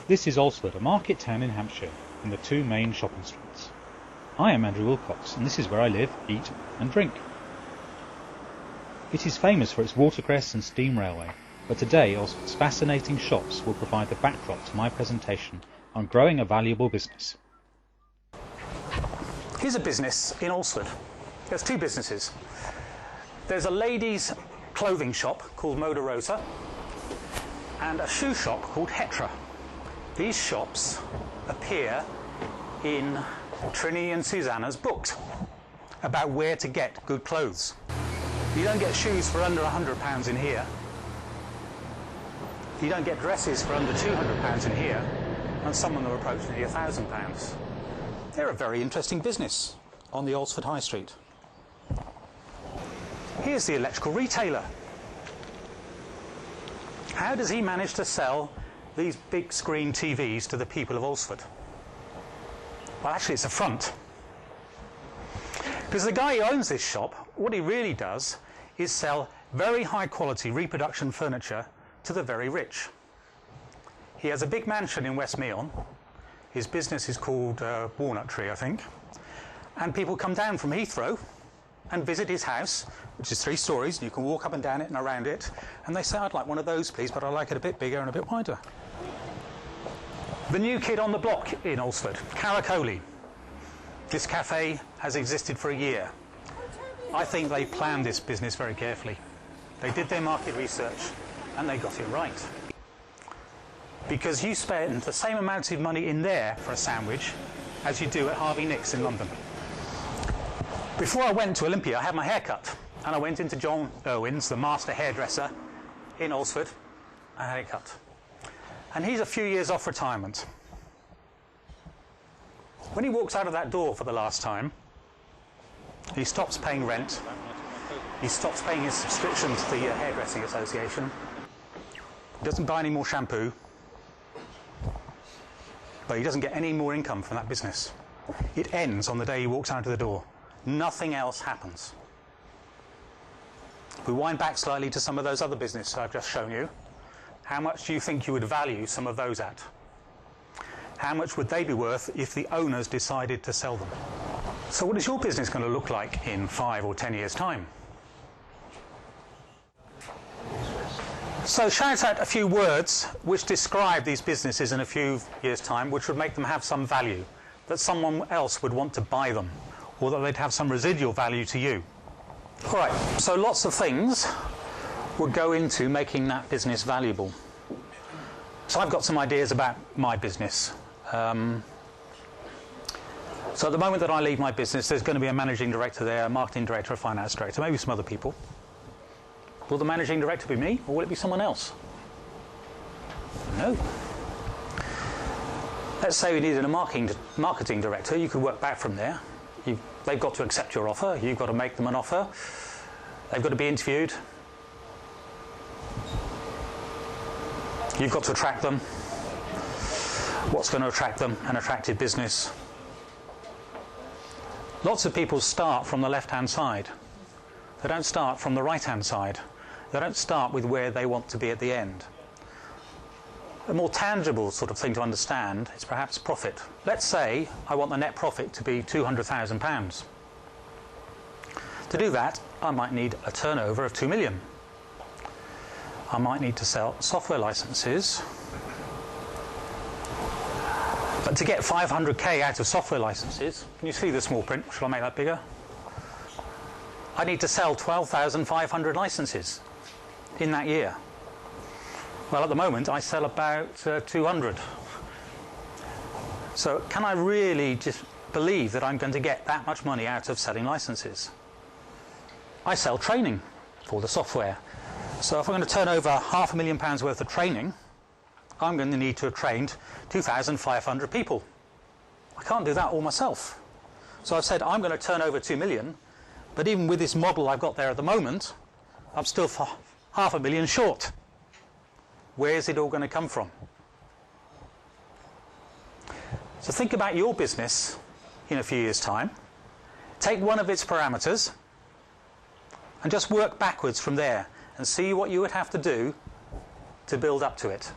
This is Alresford, a market town in Hampshire, in the two main shopping streets. I am Andrew Wilcox, and this is where I live, eat and drink. It is famous for its watercress and steam railway, but today Alresford's fascinating shops will provide the backdrop to my presentation on growing a valuable business. Here's a business in Alresford. There's two businesses. There's a ladies' clothing shop called Moda Rosa and a shoe shop called Hetra. These shops appear in Trini and Susanna's books about where to get good clothes. You don't get shoes for under £100 in here. You don't get dresses for under £200 in here, and some of them are approaching £1,000. They're a very interesting business on the Alresford High Street. Here's the electrical retailer. How does he manage to sell these big screen TVs to the people of Alresford? Well, actually it's a front. Because the guy who owns this shop, what he really does is sell very high quality reproduction furniture to the very rich. He has a big mansion in West Meon. His business is called Walnut Tree, I think. And people come down from Heathrow and visit his house, which is 3 stories. You can walk up and down it and around it. And they say, I'd like one of those, please, but I'd like it a bit bigger and a bit wider. The new kid on the block in Alresford, Caracoli. This cafe has existed for a year. I think they planned this business very carefully. They did their market research and they got it right. Because you spend the same amount of money in there for a sandwich as you do at Harvey Nicks in London. Before I went to Olympia, I had my hair cut, and I went into John Irwin's, the master hairdresser in Alresford. I had it cut. And he's a few years off retirement. When he walks out of that door for the last time, he stops paying rent, he stops paying his subscription to the Hairdressing Association, he doesn't buy any more shampoo, but he doesn't get any more income from that business. It ends on the day he walks out of the door. Nothing else happens. If we wind back slightly to some of those other businesses I've just shown you, how much do you think you would value some of those at? How much would they be worth if the owners decided to sell them? So what is your business going to look like in 5 or 10 years' time? So shout out a few words which describe these businesses in a few years' time, which would make them have some value, that someone else would want to buy them, or that they'd have some residual value to you. All right, so lots of things would go into making that business valuable. So I've got some ideas about my business. So at the moment that I leave my business, there's going to be a managing director there, a marketing director, a finance director, maybe some other people. Will the managing director be me, or will it be someone else? No. Let's say we needed a marketing director. You could work back from there. They've got to accept your offer. You've got to make them an offer. They've got to be interviewed. You've got to attract them. What's going to attract them? An attractive business. Lots of people start from the left-hand side. They don't start from the right-hand side. They don't start with where they want to be at the end. A more tangible sort of thing to understand is perhaps profit. Let's say I want the net profit to be £200,000. To do that, I might need a turnover of 2 million. I might need to sell software licenses. But to get 500k out of software licenses, can you see the small print? Shall I make that bigger? I need to sell 12,500 licenses in that year. Well, at the moment, I sell about 200. So can I really just believe that I'm going to get that much money out of selling licenses? I sell training for the software. So if I'm going to turn over £500,000 worth of training, I'm going to need to have trained 2,500 people. I can't do that all myself. So I've said I'm going to turn over 2 million, but even with this model I've got there at the moment, I'm still £500,000 short. Where is it all going to come from? So think about your business in a few years' time. Take one of its parameters and just work backwards from there and see what you would have to do to build up to it.